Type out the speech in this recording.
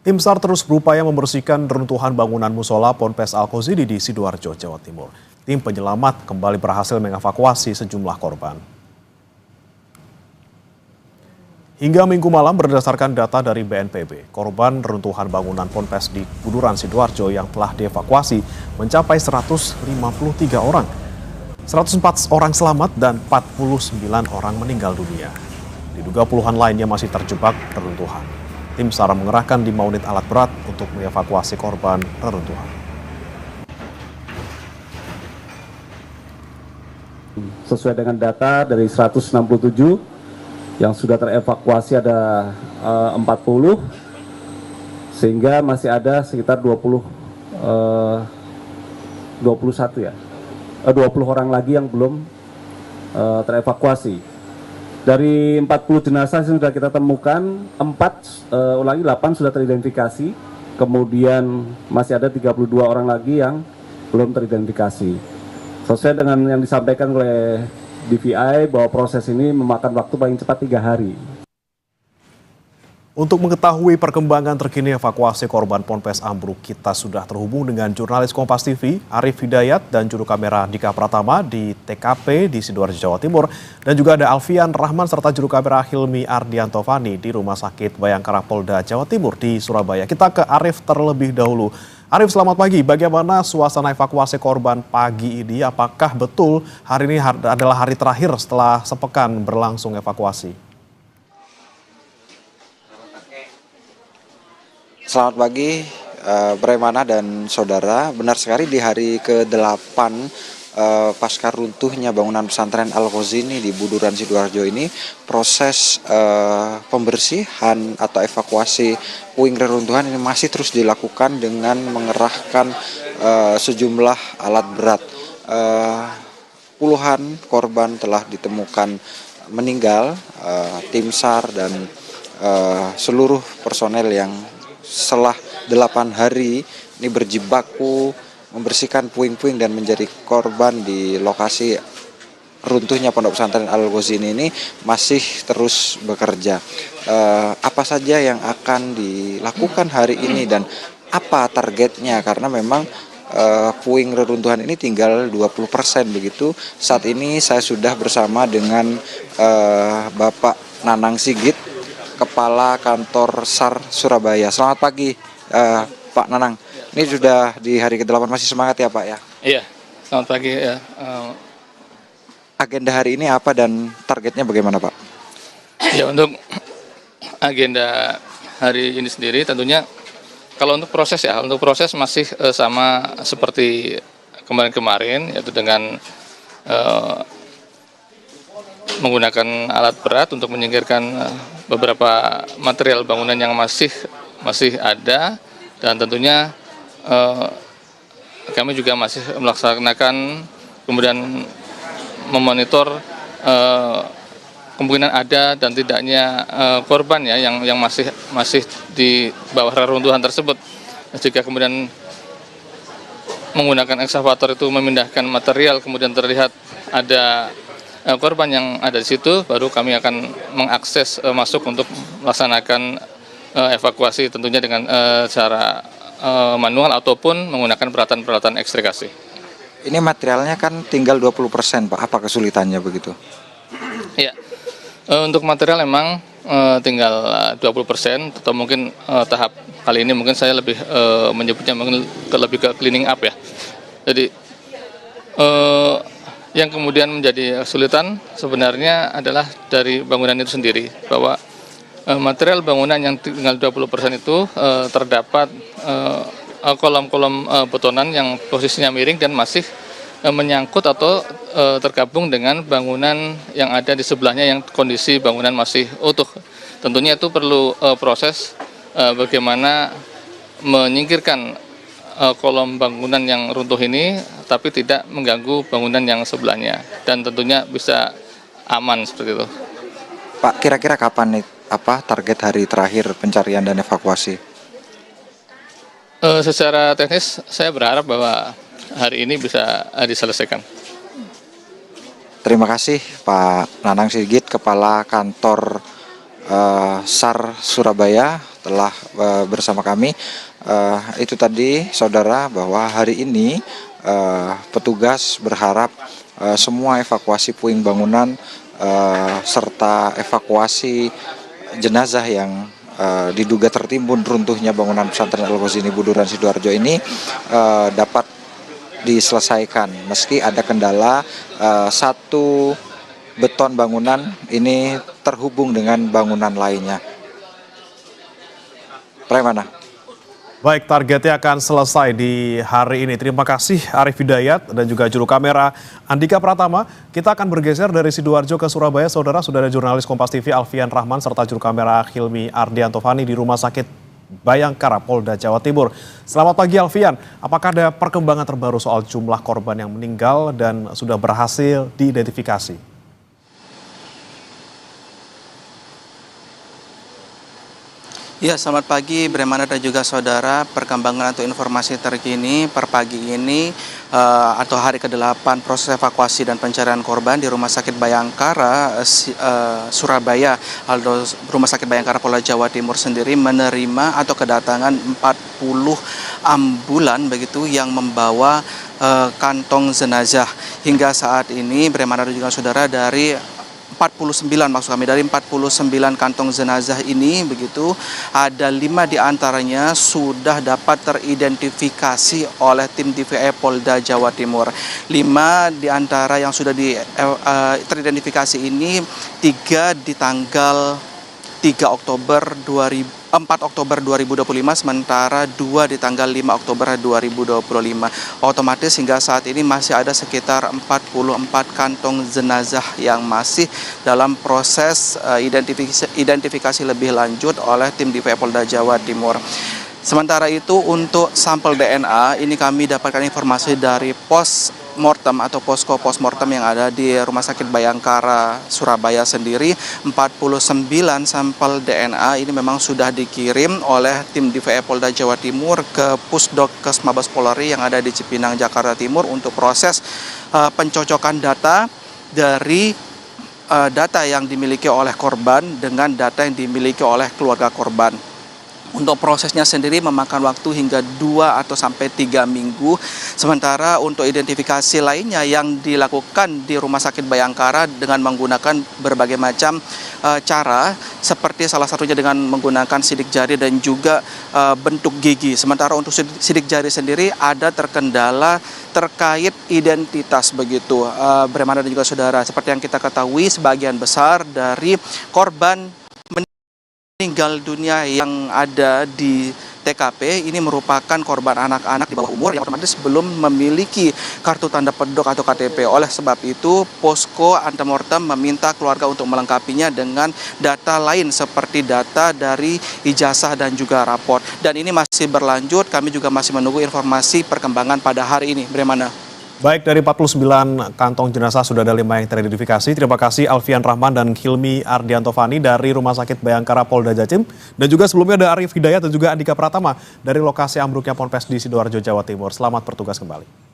Tim SAR terus berupaya membersihkan reruntuhan bangunan musola Ponpes Al-Kozidi di Sidoarjo, Jawa Timur. Tim penyelamat kembali berhasil mengevakuasi sejumlah korban. Hingga Minggu malam berdasarkan data dari BNPB, korban reruntuhan bangunan Ponpes di Buduran, Sidoarjo yang telah dievakuasi mencapai 153 orang. 104 orang selamat dan 49 orang meninggal dunia. Diduga puluhan lainnya masih terjebak reruntuhan. Tim SAR mengerahkan 5 unit alat berat untuk mengevakuasi korban reruntuhan. Sesuai dengan data dari 167 yang sudah terevakuasi ada 40, sehingga masih ada sekitar 20 orang lagi yang belum terevakuasi. Dari 40 jenazah yang sudah kita temukan, 8 sudah teridentifikasi, kemudian masih ada 32 orang lagi yang belum teridentifikasi. Sesuai dengan yang disampaikan oleh DVI bahwa proses ini memakan waktu paling cepat 3 hari. Untuk mengetahui perkembangan terkini evakuasi korban Ponpes ambruk, kita sudah terhubung dengan jurnalis Kompas TV, Arif Hidayat, dan juru kamera Dika Pratama di TKP di Sidoarjo, Jawa Timur. Dan juga ada Alfian Rahman serta juru kamera Hilmi Ardiantovani di Rumah Sakit Bayangkara Polda Jawa Timur di Surabaya. Kita ke Arif terlebih dahulu. Arif, selamat pagi. Bagaimana suasana evakuasi korban pagi ini? Apakah betul hari ini adalah hari terakhir setelah sepekan berlangsung evakuasi? Selamat pagi, Bremana dan saudara. Benar sekali, di hari ke-8 pasca runtuhnya bangunan pesantren Al-Kozidi di Buduran, Sidoarjo ini, proses pembersihan atau evakuasi puing reruntuhan ini masih terus dilakukan dengan mengerahkan sejumlah alat berat. Puluhan korban telah ditemukan meninggal, tim SAR dan seluruh personel yang setelah 8 hari ini berjibaku membersihkan puing-puing dan menjadi korban di lokasi runtuhnya pondok pesantren Al-Kozidi ini masih terus bekerja. Apa saja yang akan dilakukan hari ini dan apa targetnya, karena memang puing reruntuhan ini tinggal 20% begitu. Saat ini saya sudah bersama dengan Bapak Nanang Sigit, Kepala Kantor SAR Surabaya. Selamat pagi, Pak Nanang. Ini sudah di hari ke-8, masih semangat ya Pak ya? Iya, selamat pagi ya. Agenda hari ini apa dan targetnya bagaimana Pak? Ya, untuk agenda hari ini sendiri tentunya kalau untuk proses masih sama seperti kemarin-kemarin, yaitu dengan menggunakan alat berat untuk menyingkirkan beberapa material bangunan yang masih ada, dan tentunya kami juga masih melaksanakan kemudian memonitor kemungkinan ada dan tidaknya korban ya yang masih di bawah reruntuhan tersebut. Jika kemudian menggunakan ekskavator itu memindahkan material kemudian terlihat ada korban yang ada di situ, baru kami akan mengakses masuk untuk melaksanakan evakuasi tentunya dengan cara manual ataupun menggunakan peralatan-peralatan ekstrikasi. Ini materialnya kan tinggal 20% Pak, apa kesulitannya begitu? Ya, untuk material memang tinggal 20%, atau mungkin tahap kali ini mungkin saya lebih menyebutnya mungkin lebih ke cleaning up ya. Jadi yang kemudian menjadi kesulitan sebenarnya adalah dari bangunan itu sendiri, bahwa material bangunan yang tinggal 20% itu terdapat kolom-kolom betonan yang posisinya miring dan masih menyangkut atau tergabung dengan bangunan yang ada di sebelahnya yang kondisi bangunan masih utuh. Tentunya itu perlu proses bagaimana menyingkirkan kolom bangunan yang runtuh ini tapi tidak mengganggu bangunan yang sebelahnya, dan tentunya bisa aman seperti itu. Pak, kira-kira kapan nih target hari terakhir pencarian dan evakuasi? Secara teknis saya berharap bahwa hari ini bisa diselesaikan. Terima kasih Pak Nanang Sigit, Kepala Kantor SAR Surabaya. telah bersama kami. Itu tadi saudara, bahwa hari ini petugas berharap semua evakuasi puing bangunan serta evakuasi jenazah yang diduga tertimbun runtuhnya bangunan pesantren Al-Ghazini Buduran Sidoarjo ini dapat diselesaikan meski ada kendala satu beton bangunan ini terhubung dengan bangunan lainnya. Bagaimana? Baik, targetnya akan selesai di hari ini. Terima kasih Arief Hidayat dan juga juru kamera Andika Pratama. Kita akan bergeser dari Sidoarjo ke Surabaya. Saudara, sudah ada jurnalis Kompas TV Alfian Rahman serta juru kamera Hilmi Ardianto Fani di Rumah Sakit Bayangkara, Polda Jawa Timur. Selamat pagi Alfian, apakah ada perkembangan terbaru soal jumlah korban yang meninggal dan sudah berhasil diidentifikasi? Ya, selamat pagi Bremana dan juga saudara. Perkembangan atau informasi terkini per pagi ini atau hari ke-8 proses evakuasi dan pencarian korban di Rumah Sakit Bayangkara Surabaya, Rumah Sakit Bayangkara Polda Jawa Timur sendiri menerima atau kedatangan 40 ambulan begitu yang membawa kantong jenazah. Hingga saat ini Bremana dan juga saudara, dari 49 dari 49 kantong jenazah ini begitu, ada 5 diantaranya sudah dapat teridentifikasi oleh tim DVI Polda Jawa Timur. 5 diantara yang sudah teridentifikasi ini, 3 di tanggal 4 Oktober 2025, sementara 2 di tanggal 5 Oktober 2025. Otomatis hingga saat ini masih ada sekitar 44 kantong jenazah yang masih dalam proses identifikasi lebih lanjut oleh tim DVI Polda Jawa Timur. Sementara itu untuk sampel DNA ini kami dapatkan informasi dari pos mortem atau posko pos mortem yang ada di Rumah Sakit Bayangkara Surabaya sendiri. 49 sampel DNA ini memang sudah dikirim oleh tim DVI Polda Jawa Timur ke Pusdokes Mabes Polri yang ada di Cipinang, Jakarta Timur untuk proses pencocokan data dari data yang dimiliki oleh korban dengan data yang dimiliki oleh keluarga korban. Untuk prosesnya sendiri memakan waktu hingga 2 atau sampai 3 minggu. Sementara untuk identifikasi lainnya yang dilakukan di Rumah Sakit Bayangkara dengan menggunakan berbagai macam cara, seperti salah satunya dengan menggunakan sidik jari dan juga bentuk gigi. Sementara untuk sidik jari sendiri ada terkendala terkait identitas begitu. Bremana dan juga saudara, seperti yang kita ketahui sebagian besar dari korban meninggal dunia yang ada di TKP ini merupakan korban anak-anak di bawah umur yang otomatis belum memiliki kartu tanda penduduk atau KTP. Oleh sebab itu, posko antemortem meminta keluarga untuk melengkapinya dengan data lain seperti data dari ijazah dan juga raport. Dan ini masih berlanjut, kami juga masih menunggu informasi perkembangan pada hari ini. Bagaimana? Baik, dari 49 kantong jenazah sudah ada 5 yang teridentifikasi. Terima kasih Alfian Rahman dan Hilmi Ardianto Fani dari Rumah Sakit Bayangkara Polda Jatim. Dan juga sebelumnya ada Arief Hidayat dan juga Andika Pratama dari lokasi ambruknya Ponpes di Sidoarjo, Jawa Timur. Selamat bertugas kembali.